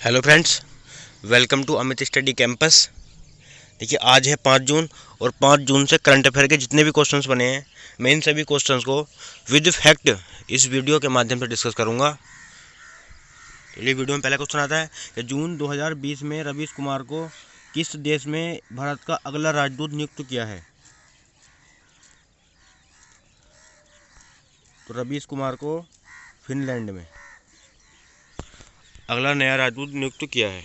Hello friends, welcome to Amit study campus. देखिए, आज है 5 जून और 5 जून से करंट अफेयर के जितने भी क्वेश्चंस बने हैं, मैं इन सभी क्वेश्चंस को विद फैक्ट इस वीडियो के माध्यम से डिस्कस करूंगा। चलिए, वीडियो में पहला क्वेश्चन आता है कि जून 2020 में रवीश कुमार को किस देश में भारत का अगला राजदूत नियुक्त किया है? तो रवीश कुमार को फिनलैंड में अगला नया राजदूत नियुक्त किया है।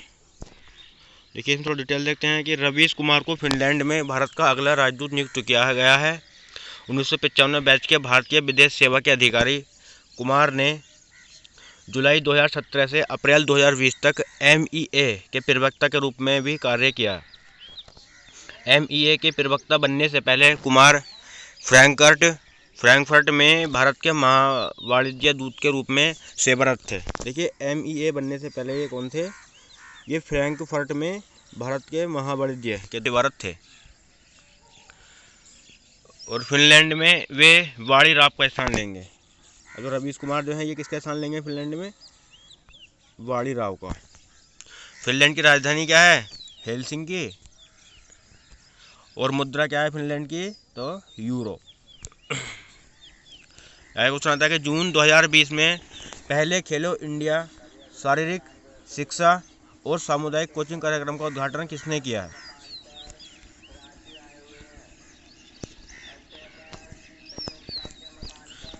देखिए, इसमें थोड़ा डिटेल देखते हैं कि रवीश कुमार को फिनलैंड में भारत का अगला राजदूत नियुक्त किया गया है। 1995 बैच के भारतीय विदेश सेवा के अधिकारी कुमार ने जुलाई 2017 से अप्रैल 2020 तक MEA के प्रवक्ता के रूप में भी कार्य किया। MEA के प्रवक्ता बनने से पहले कुमार फ्रैंकफर्ट में भारत के महावाणिज्य दूत के रूप में सेवारत थे। देखिए, MEA बनने से पहले ये कौन थे? ये फ्रैंकफर्ट में भारत के महावाणिज्य के सेवारत थे और फिनलैंड में वे वाड़ी राव का स्थान लेंगे। अगर रवीश कुमार जो है ये किसका स्थान लेंगे फिनलैंड में? वाड़ी राव का। फिनलैंड की राजधानी क्या है? हेलसिंकी। और मुद्रा क्या है फिनलैंड की? तो यूरो। क्वेश्चन आता है कि जून 2020 में पहले खेलो इंडिया शारीरिक शिक्षा और सामुदायिक कोचिंग कार्यक्रम का उद्घाटन किसने किया है?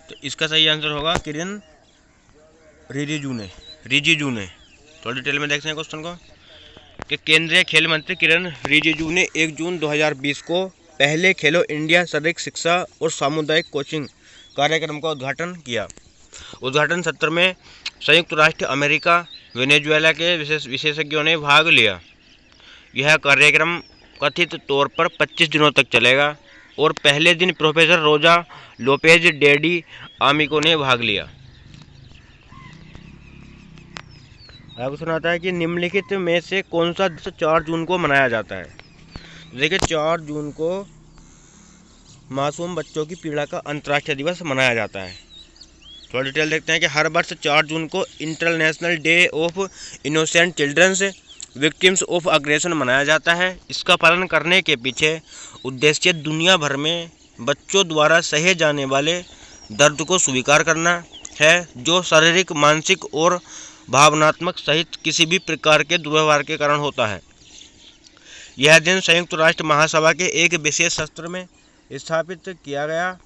तो इसका सही आंसर होगा किरण रिजिजू ने। थोड़ी डिटेल में देखते हैं क्वेश्चन को कि केंद्रीय खेल मंत्री किरण रिजिजू ने 1 जून 2020 को पहले खेलो इंडिया शारीरिक शिक्षा और सामुदायिक कोचिंग कार्यक्रम का उद्घाटन किया। उद्घाटन सत्र में संयुक्त राष्ट्र अमेरिका, वेनेजुएला के विशेषज्ञों ने भाग लिया। यह कार्यक्रम कथित तौर पर 25 दिनों तक चलेगा और पहले दिन प्रोफेसर रोजा लोपेज डेडी आमिको ने भाग लिया। क्वेश्चन आता है कि निम्नलिखित में से कौन सा 4 जून को मनाया जाता है? देखिए, 4 जून को मासूम बच्चों की पीड़ा का अंतर्राष्ट्रीय दिवस मनाया जाता है। थोड़ा डिटेल देखते हैं कि हर वर्ष 4 जून को international day of innocent children's victims of aggression मनाया जाता है। इसका पालन करने के पीछे उद्देश्य दुनिया भर में बच्चों द्वारा सहे जाने वाले दर्द को स्वीकार करना है, जो शारीरिक, मानसिक और भावनात्मक सहित किसी भी प्रकार के दुर्व्यवहार के कारण होता है। यह दिन संयुक्त राष्ट्र महासभा के एक विशेष सत्र में स्थापित किया गया,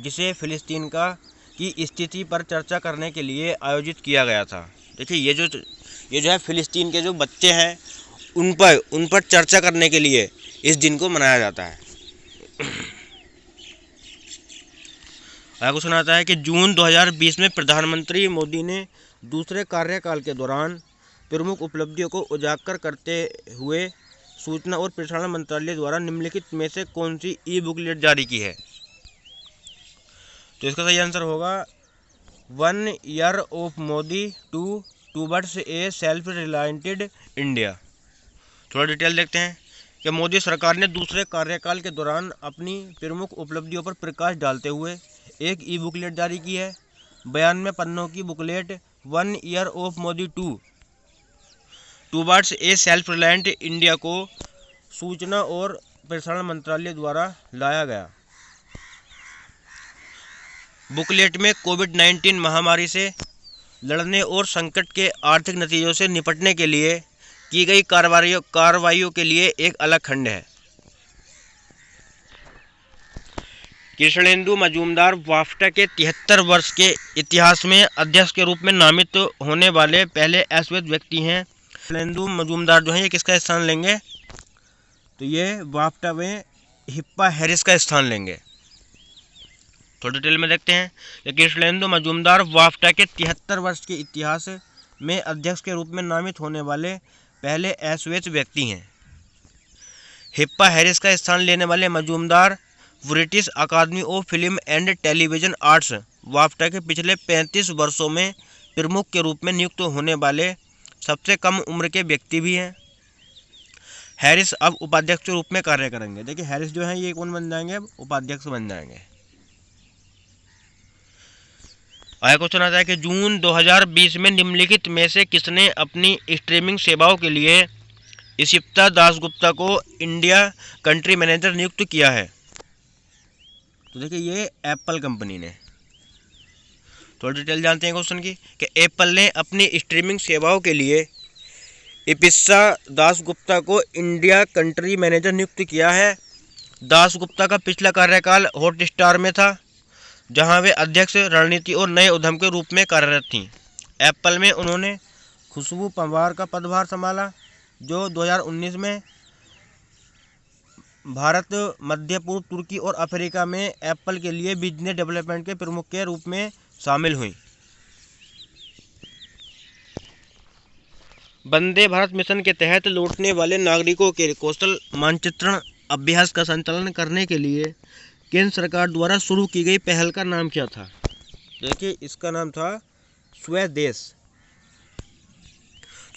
जिसे फिलिस्तीन की स्थिति पर चर्चा करने के लिए आयोजित किया गया था। देखिए, ये जो है फिलिस्तीन के जो बच्चे हैं उन पर चर्चा करने के लिए इस दिन को मनाया जाता है। क्वेश्चन आता है कि जून 2020 में प्रधानमंत्री मोदी ने दूसरे कार्यकाल के दौरान प्रमुख उपलब्धियों को उजागर करते हुए सूचना और प्रसारण मंत्रालय द्वारा निम्नलिखित में से कौन सी ई-बुकलेट जारी की है? तो इसका सही आंसर होगा 1 year of Modi towards a self reliant India. थोड़ा डिटेल देखते हैं कि मोदी सरकार ने दूसरे कार्यकाल के दौरान अपनी प्रमुख उपलब्धियों पर प्रकाश डालते हुए एक ई-बुकलेट जारी की है। 92 पन्नों की booklet 1 year of Modi towards a self reliant India को सूचना और प्रसारण मंत्रालय द्वारा लाया गया। बुकलेट में कोविड-19 महामारी से लड़ने और संकट के आर्थिक नतीजों से निपटने के लिए की गई कार्रवाइयों के लिए एक अलग खंड है। कृष्णेंदु मजूमदार वाफ्टा के 73 वर्ष के इतिहास में अध्यक्ष के रूप में नामित होने वाले पहले श्वेत व्यक्ति हैं। कृष्णेंदु मजूमदार जो है ये किसका स्थान लेंगे? तो ये वाफ्टा में हिप्पा हैरिस का स्थान लेंगे। थोड़ी डिटेल में देखते हैं कि कृष्णेंदु मजूमदार वाफ्टा के 73 वर्ष के इतिहास में अध्यक्ष के रूप में नामित होने वाले पहले श्वेत व्यक्ति हैं। हिप्पा हैरिस का स्थान लेने वाले Majumdar British Academy of Film and Television Arts BAFTA के पिछले 35 वर्षों में प्रमुख के रूप में नियुक्त होने वाले सबसे कम उम्र के व्यक्ति भी हैं। हैरिस अब उपाध्यक्ष के रूप में कार्य करेंगे। देखिए, हैरिस जो है ये कौन बन जाएंगे? अब उपाध्यक्ष बन जाएंगे। आया क्वेश्चन आता है कि जून 2020 में निम्नलिखित में से किसने अपनी स्ट्रीमिंग सेवाओं के लिए इशिप्ता दासगुप्ता को इंडिया कंट्री मैनेजर नियुक्त किया है? तो देखिए ये एप्पल कंपनी ने। थोड़ी डिटेल जानते हैं क्वेश्चन की कि एप्पल ने अपनी स्ट्रीमिंग सेवाओं के लिए इशिप्ता दासगुप्ता को इंडिया कंट्री मैनेजर नियुक्त किया है। दासगुप्ता का पिछला कार्यकाल हॉटस्टार में था, जहां वे अध्यक्ष, रणनीति और नए उद्यम के रूप में कार्यरत थीं। एप्पल में उन्होंने खुशबू पंवार का पदभार संभाला, जो 2019 में भारत, मध्य पूर्व, तुर्की और अफ्रीका में एप्पल के लिए बिजनेस डेवलपमेंट के प्रमुख के रूप में शामिल हुई। वंदे भारत मिशन के तहत लौटने वाले नागरिकों के कौशल मानचित्रण अभ्यास का संचालन करने के लिए केंद्र सरकार द्वारा शुरू की गई पहल का नाम क्या था? देखिए इसका नाम था स्वदेश।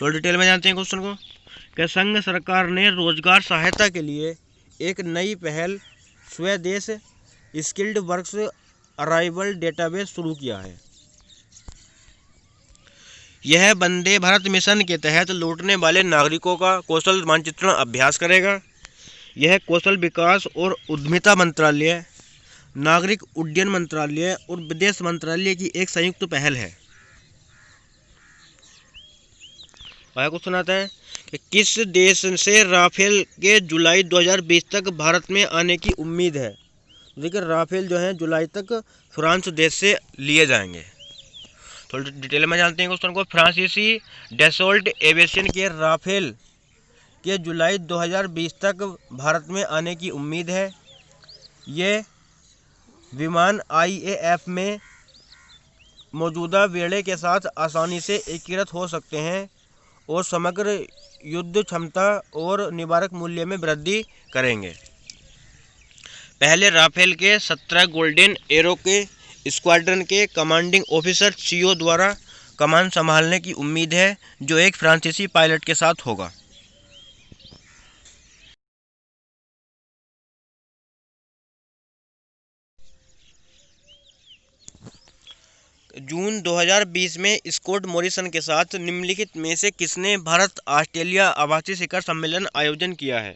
थोड़ी डिटेल में जानते हैं क्वेश्चन को कि संघ सरकार ने रोजगार सहायता के लिए एक नई पहल स्वदेश स्किल्ड वर्क्स अराइवल डेटाबेस शुरू किया है। यह वंदे भारत मिशन के तहत लौटने वाले नागरिकों का कौशल मानचित्रण अभ्यास करेगा। यह कौशल विकास और उद्यमिता मंत्रालय, नागरिक उड्डयन मंत्रालय और विदेश मंत्रालय की एक संयुक्त पहल है। आया क्वेश्चन आता है कि किस देश से राफेल के जुलाई 2020 तक भारत में आने की उम्मीद है? देखिए राफेल जो है जुलाई तक फ्रांस देश से लिए जाएंगे। थोड़ी डिटेल में जानते हैं क्वेश्चन को। फ्रांसीसी डैसोल्ट एविएशन के राफेल के जुलाई 2020 तक भारत में आने की उम्मीद है। ये विमान IAF में मौजूदा बेड़े के साथ आसानी से एकीकृत हो सकते हैं और समग्र युद्ध क्षमता और निवारक मूल्य में वृद्धि करेंगे। पहले राफेल के 17 गोल्डन एरो के स्क्वाड्रन के कमांडिंग ऑफिसर CO द्वारा कमान संभालने की उम्मीद है, जो एक फ्रांसीसी पायलट के साथ होगा। जून 2020 में स्कॉट मॉरिसन के साथ निम्नलिखित में से किसने भारत ऑस्ट्रेलिया आभासी शिखर सम्मेलन आयोजन किया है?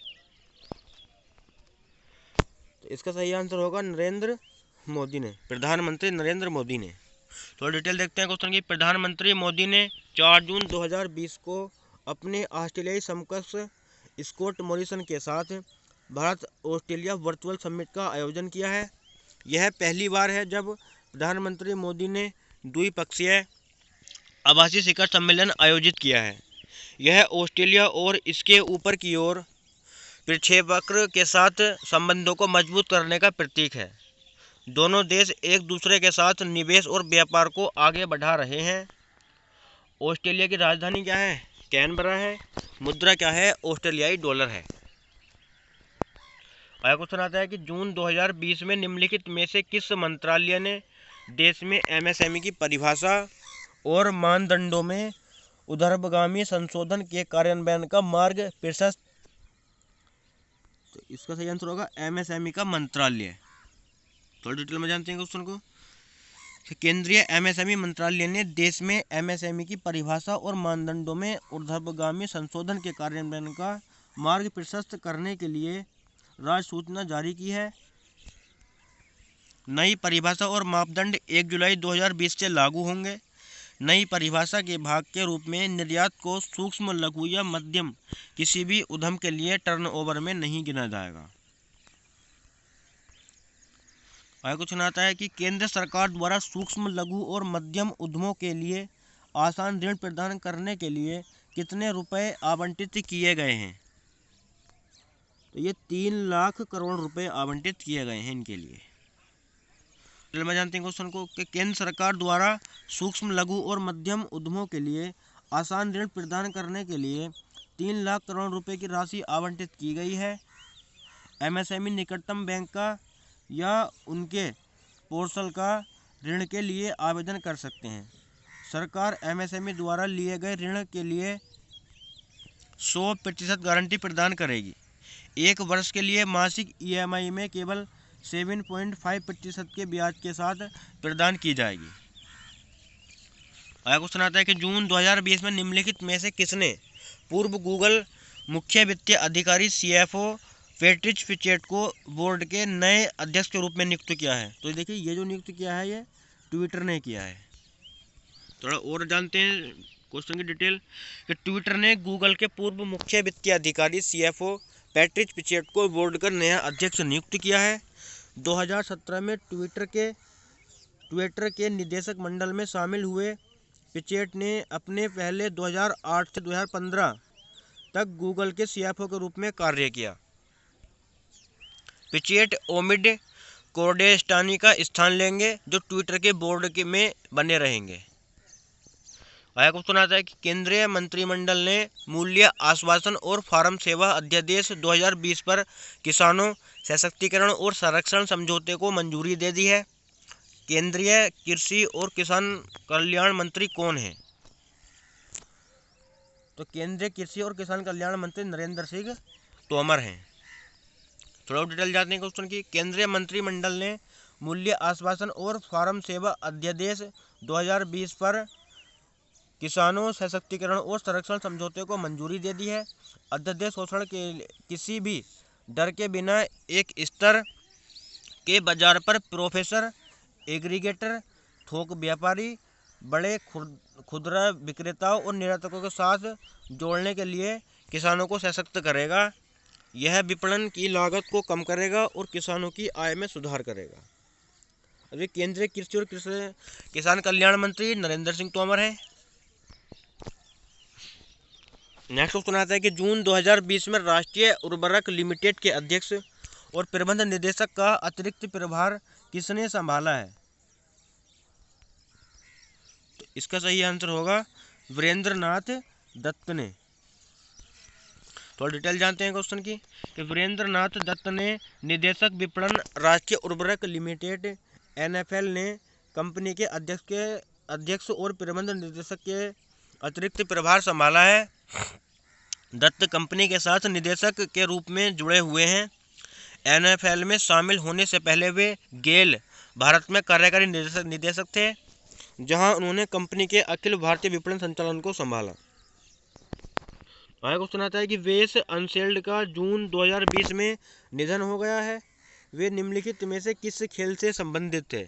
तो इसका सही आंसर होगा नरेंद्र मोदी ने, प्रधानमंत्री नरेंद्र मोदी ने। थोड़ा डिटेल देखते हैं क्वेश्चन की। प्रधानमंत्री मोदी ने 4 जून 2020 को अपने ऑस्ट्रेलियाई समकक्ष स्कॉट मॉरिसन के साथ भारत ऑस्ट्रेलिया वर्चुअल समिट का आयोजन किया है। यह पहली बार है जब प्रधानमंत्री मोदी ने द्विपक्षीय आभासी शिखर सम्मेलन आयोजित किया है। यह ऑस्ट्रेलिया और इसके ऊपर की ओर प्रक्षेपवक्र के साथ संबंधों को मजबूत करने का प्रतीक है। दोनों देश एक दूसरे के साथ निवेश और व्यापार को आगे बढ़ा रहे हैं। ऑस्ट्रेलिया की राजधानी क्या है? कैनबरा है। मुद्रा क्या है? ऑस्ट्रेलियाई डॉलर है। अगला क्वेश्चन आता है कि जून 2020 में निम्नलिखित में से किस मंत्रालय ने देश में MSME की परिभाषा और मानदंडों में उर्ध्वगामी संशोधन के कार्यान्वयन का मार्ग प्रशस्त? तो इसका सही आंसर होगा MSME का मंत्रालय। थोड़ी डिटेल में जानते हैं क्वेश्चन को। केंद्रीय MSME मंत्रालय ने देश में MSME की परिभाषा और मानदंडों में ऊर्ध्वगामी संशोधन के कार्यान्वयन का मार्ग प्रशस्त करने के लिए राज्य सूचना जारी की है। नई परिभाषा और मापदंड 1 जुलाई 2020 से लागू होंगे। नई परिभाषा के भाग के रूप में निर्यात को सूक्ष्म, लघु या मध्यम किसी भी उद्यम के लिए टर्नओवर में नहीं गिना जाएगा। आगे क्वेश्चन आता है कि केंद्र सरकार द्वारा सूक्ष्म, लघु और मध्यम उद्यमों के लिए आसान ऋण प्रदान करने के लिए कितने रुपए आवंटित किए गए हैं? तो ये 3 लाख करोड़ रुपए आवंटित किए गए हैं इनके लिए। में जानते हैं क्वेश्चन को कि केंद्र सरकार द्वारा सूक्ष्म, लघु और मध्यम उद्यमों के लिए आसान ऋण प्रदान करने के लिए 3 लाख करोड़ रुपए की राशि आवंटित की गई है। MSME निकटतम बैंक का या उनके पोर्टल का ऋण के लिए आवेदन कर सकते हैं। सरकार MSME द्वारा लिए गए ऋण के लिए 100% गारंटी प्रदान करेगी। 1 वर्ष के लिए मासिक EMI में केवल 7.5% के ब्याज के साथ प्रदान की जाएगी। अगला क्वेश्चन आता है कि जून 2020 में निम्नलिखित में से किसने पूर्व गूगल मुख्य वित्तीय अधिकारी CFO पैट्रिक पिचेट को बोर्ड के नए अध्यक्ष के रूप में नियुक्त किया है? तो देखिए ये जो नियुक्त किया है ये ट्विटर ने किया है। थोड़ा और जानते हैं क्वेश्चन की डिटेल कि ट्विटर ने गूगल के पूर्व मुख्य वित्तीय अधिकारी CFO पैट्रिक पिचेट को बोर्ड का नया अध्यक्ष नियुक्त किया है। 2017 में ट्विटर के निदेशक मंडल में शामिल हुए पिचेट ने अपने पहले 2008 से 2015 तक गूगल के CFO के रूप में कार्य किया। पिचेट ओमिड कोर्डेस्टानी का स्थान लेंगे जो ट्विटर के बोर्ड में बने रहेंगे। आया क्वेश्चन आता है कि केंद्रीय मंत्रिमंडल ने मूल्य आश्वासन और फार्म सेवा अध्यादेश 2020 पर किसानों सशक्तिकरण और संरक्षण समझौते को मंजूरी दे दी है। केंद्रीय कृषि और किसान कल्याण मंत्री कौन है? तो केंद्रीय कृषि और किसान कल्याण मंत्री नरेंद्र सिंह तोमर हैं। थोड़ा डिटेल जानते हैं क्वेश्चन की। केंद्रीय मंत्रिमंडल ने मूल्य आश्वासन और फार्म सेवा अध्यादेश 2020 पर किसानों सशक्तिकरण और संरक्षण समझौते को मंजूरी दे दी है। अध्यादेश शोषण के किसी भी डर के बिना एक स्तर के बाजार पर प्रोफेसर, एग्रीगेटर, थोक व्यापारी, बड़े खुदरा विक्रेताओं और निर्यातकों के साथ जोड़ने के लिए किसानों को सशक्त करेगा। यह विपणन की लागत को कम करेगा और किसानों की आय में सुधार करेगा। अभी केंद्रीय कृषि और किसान कल्याण मंत्री नरेंद्र सिंह तोमर हैं। नेक्स्ट क्वेश्चन आता है कि जून 2020 में राष्ट्रीय उर्वरक लिमिटेड के अध्यक्ष और प्रबंध निदेशक का अतिरिक्त प्रभार किसने संभाला है? तो इसका सही आंसर होगा वीरेंद्र नाथ दत्त ने। थोड़ा डिटेल जानते हैं क्वेश्चन की कि वीरेंद्र नाथ दत्त ने निदेशक विपणन राष्ट्रीय उर्वरक लिमिटेड NFL ने कंपनी के अध्यक्ष और प्रबंध निदेशक के अतिरिक्त प्रभार संभाला है। दत्त कंपनी के साथ निदेशक के रूप में जुड़े हुए हैं। NFL में शामिल होने से पहले वे गेल भारत में कार्यकारी निदेशक थे, जहां उन्होंने कंपनी के अखिल भारतीय विपणन संचालन को संभाला। आगे क्वेश्चन आता है कि वेस अनसेल्ड का जून 2020 में निधन हो गया है। वे निम्नलिखित में से किस खेल से संबंधित थे?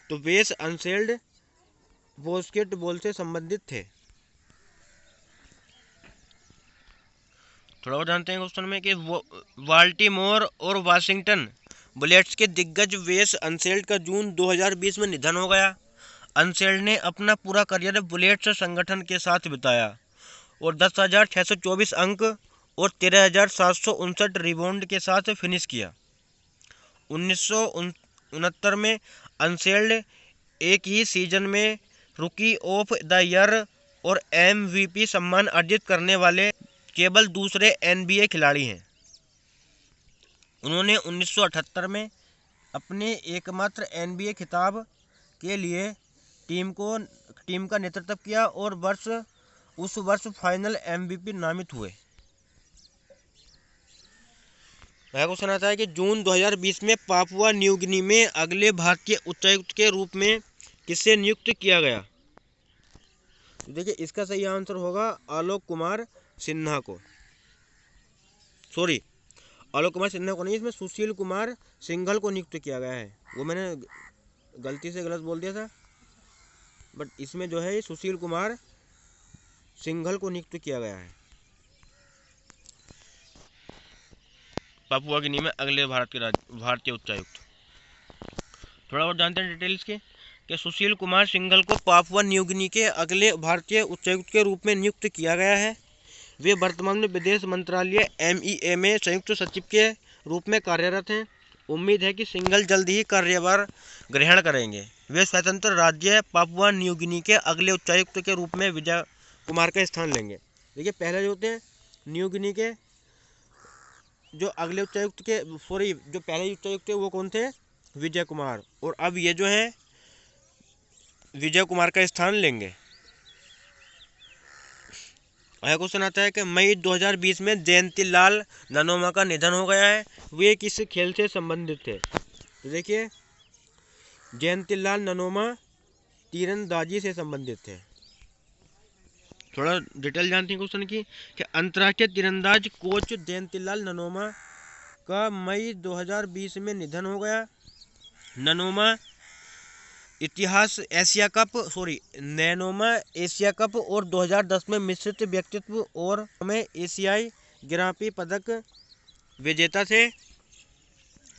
तो वेस अनसेल्ड बास्केटबॉल से संबंधित थे। थोड़ा और जानते हैं क्वेश्चन में कि बाल्टीमोर और वाशिंगटन बुलेट्स के दिग्गज वेस अनसेल्ड का जून 2020 में निधन हो गया। अनसेल्ड ने अपना पूरा करियर बुलेट्स संगठन के साथ बिताया और 10,624 अंक और 13,759 रिबाउंड के साथ फिनिश किया। 1969 में अनसेल्ड एक ही सीजन में रुकी ऑफ द ईयर और MVP सम्मान अर्जित करने वाले केवल दूसरे NBA खिलाड़ी हैं। उन्होंने 1978 में अपने एकमात्र NBA खिताब के लिए टीम का नेतृत्व किया और उस वर्ष फाइनल MVP नामित हुए। क्वेश्चन आता है कि जून 2020 में पापुआ न्यू गिनी में अगले भारतीय उच्चायुक्त के रूप में किसे नियुक्त किया गया? तो देखिए इसका सही आंसर होगा आलोक कुमार सिन्हा को। आलोक कुमार सिन्हा को नहीं, इसमें सुशील कुमार सिंघल को नियुक्त किया गया है। वो मैंने गलती से गलत बोल दिया था, बट इसमें जो है सुशील कुमार सिंघल को नियुक्त किया गया है पापुआ गिनी में अगले भारतीय उच्चायुक्त। थोड़ा और जानते हैं डिटेल्स के कि सुशील कुमार सिंघल को पापुआ न्यू गिनी के अगले भारतीय उच्चायुक्त के रूप में नियुक्त किया गया है। वे वर्तमान में विदेश मंत्रालय MEA में संयुक्त सचिव के रूप में कार्यरत हैं। उम्मीद है कि सिंघल जल्द ही कार्यभार ग्रहण करेंगे। वे स्वतंत्र राज्य पापुआ न्यू गिनी के अगले उच्चायुक्त के रूप में विजय कुमार का स्थान लेंगे। देखिए पहले जो होते हैं न्यू गिनी के जो पहले उच्चायुक्त थे वो कौन थे? विजय कुमार। और अब ये जो है विजय कुमार का स्थान लेंगे। अगला क्वेश्चन आता है कि मई 2020 में जयंतीलाल ननोमा का निधन हो गया है। वे किस खेल से संबंधित थे? तो देखिए जयंतीलाल ननोमा तीरंदाजी से संबंधित थे। थोड़ा डिटेल जानते हैं क्वेश्चन की कि अंतर्राष्ट्रीय तीरंदाज कोच देनतिलाल ननोमा का मई 2020 में निधन हो गया। नैनोमा एशिया कप और 2010 में मिश्रित व्यक्तित्व और में एशियाई ग्रां-प्री पदक विजेता थे।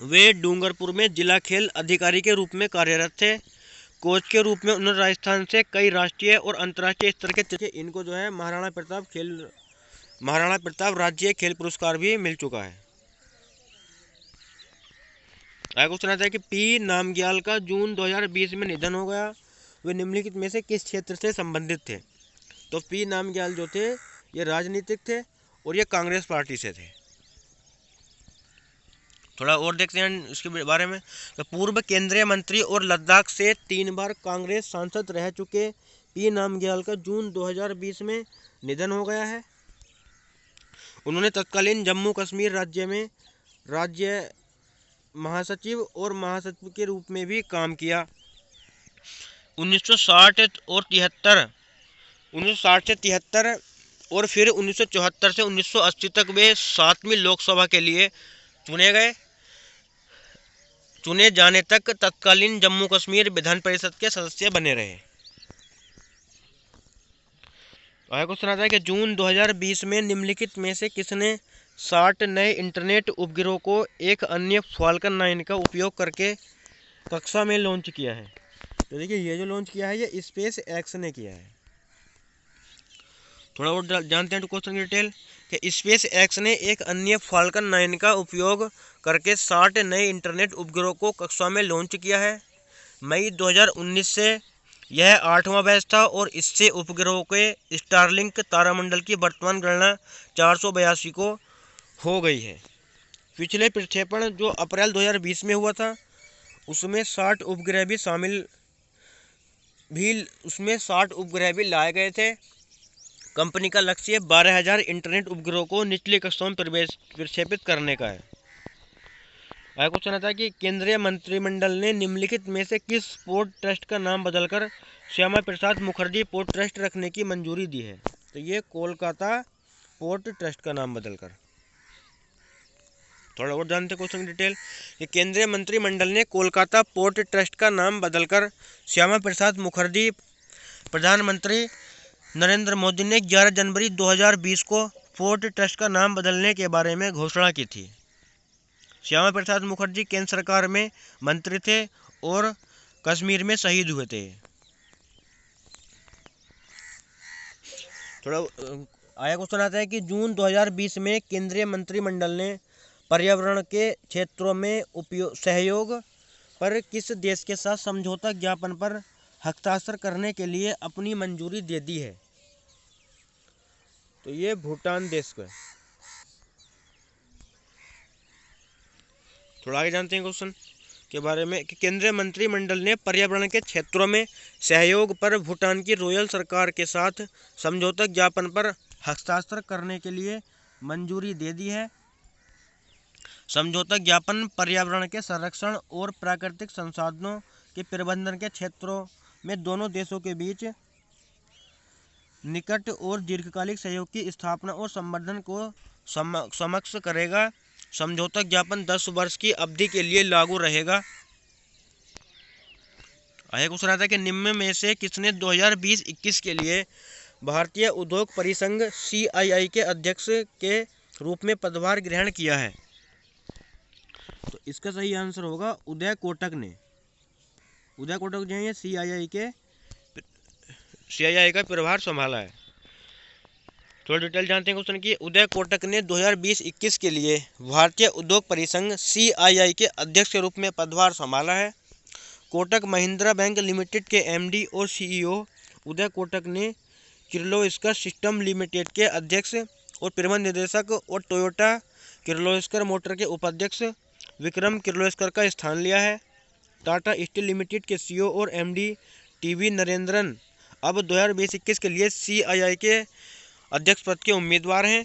वे डूंगरपुर में जिला खेल अधिकारी के रूप में कार्यरत थे। कोच के रूप में उन्होंने राजस्थान से कई राष्ट्रीय और अंतर्राष्ट्रीय स्तर के इनको जो है महाराणा प्रताप राज्य खेल पुरस्कार भी मिल चुका है। आगे क्वेश्चन आता है कि पी नामग्याल का जून 2020 में निधन हो गया। वे निम्नलिखित में से किस क्षेत्र से संबंधित थे? तो पी नामग्याल जो थे ये राजनीतिक थे और ये कांग्रेस पार्टी से थे। थोड़ा और देखते हैं इसके बारे में। तो पूर्व केंद्रीय मंत्री और लद्दाख से 3 बार कांग्रेस सांसद रह चुके पी नामग्याल का जून 2020 में निधन हो गया है। उन्होंने तत्कालीन जम्मू कश्मीर राज्य में राज्य महासचिव और महासचिव के रूप में भी काम किया। 1960 से 73 और फिर 1974 से 1980 तक वे 7वीं लोकसभा के लिए चुने जाने तक तत्कालीन जम्मू कश्मीर विधान परिषद के सदस्य बने रहे। आगे क्वेश्चन आता है कि जून 2020 में निम्नलिखित में से किसने 60 नए इंटरनेट उपग्रहों को एक अन्य फाल्कन 9 का उपयोग करके कक्षा में लॉन्च किया है? तो देखिए ये जो लॉन्च किया है ये स्पेस एक्स ने किया है। थोड़ा और जानते हैं क्वेश्चन की डिटेल कि स्पेस एक्स ने एक अन्य फाल्कन 9 का उपयोग करके 60 नए इंटरनेट उपग्रहों को कक्षा में लॉन्च किया है। मई 2019 से यह 8वां बैच था और इससे उपग्रहों के स्टारलिंक तारामंडल की वर्तमान गणना 482 को हो गई है। पिछले प्रक्षेपण जो अप्रैल 2020 में हुआ था उसमें 60 उपग्रह भी लाए गए थे। कंपनी का लक्ष्य 12,000 इंटरनेट उपग्रहों को निचली कक्षाओं में प्रक्षेपित करने का है। आगे क्वेश्चन आता है कि केंद्रीय मंत्रिमंडल ने निम्नलिखित में से किस पोर्ट ट्रस्ट का नाम बदलकर श्यामा प्रसाद मुखर्जी पोर्ट ट्रस्ट रखने की मंजूरी दी है? तो ये कोलकाता पोर्ट ट्रस्ट का नाम बदलकर। थोड़ा और जानते क्वेश्चन की डिटेल कि केंद्रीय मंत्रिमंडल ने कोलकाता पोर्ट ट्रस्ट का नाम बदलकर श्यामा प्रसाद मुखर्जी प्रधानमंत्री नरेंद्र मोदी ने 11 जनवरी 2020 को पोर्ट ट्रस्ट का नाम बदलने के बारे में घोषणा की थी। श्यामा प्रसाद मुखर्जी केंद्र सरकार में मंत्री थे और कश्मीर में शहीद हुए थे। थोड़ा आया क्वेश्चन आता है कि जून 2020 में केंद्रीय मंत्रिमंडल ने पर्यावरण के क्षेत्रों में सहयोग पर किस देश के साथ समझौता ज्ञापन पर हस्ताक्षर करने के लिए अपनी मंजूरी दे दी है? तो ये भूटान देश को है। थोड़ा आगे जानते हैं क्वेश्चन के बारे में कि केंद्रीय मंत्रिमंडल ने पर्यावरण के क्षेत्रों में सहयोग पर भूटान की रॉयल सरकार के साथ समझौता ज्ञापन पर हस्ताक्षर करने के लिए मंजूरी दे दी है। समझौता ज्ञापन पर्यावरण के संरक्षण और प्राकृतिक संसाधनों के प्रबंधन के क्षेत्रों में दोनों देशों के बीच निकट और दीर्घकालिक सहयोग की स्थापना और संवर्धन को सक्षम करेगा। समझौता ज्ञापन 10 वर्ष की अवधि के लिए लागू रहेगा। आगे क्वेश्चन आता है कि निम्न में से किसने 2020-21 के लिए भारतीय उद्योग परिसंघ CII के अध्यक्ष के रूप में पदभार ग्रहण किया है? तो इसका सही आंसर होगा उदय कोटक ने। उदय कोटक जो है CII का प्रभार संभाला है। थोड़ा डिटेल जानते हैं क्वेश्चन की। उदय कोटक ने 2020-21 के लिए भारतीय उद्योग परिसंघ CII के अध्यक्ष के रूप में पदभार संभाला है। कोटक महिंद्रा बैंक लिमिटेड के MD और CEO उदय कोटक ने किर्लोस्कर सिस्टम लिमिटेड के अध्यक्ष और प्रबंध निदेशक और टोयोटा किर्लोस्कर मोटर के उपाध्यक्ष विक्रम किर्लोस्कर का स्थान लिया है। टाटा स्टील लिमिटेड के CEO और MD TV नरेंद्रन अब 2020-21 के लिए CII के अध्यक्ष पद के उम्मीदवार हैं।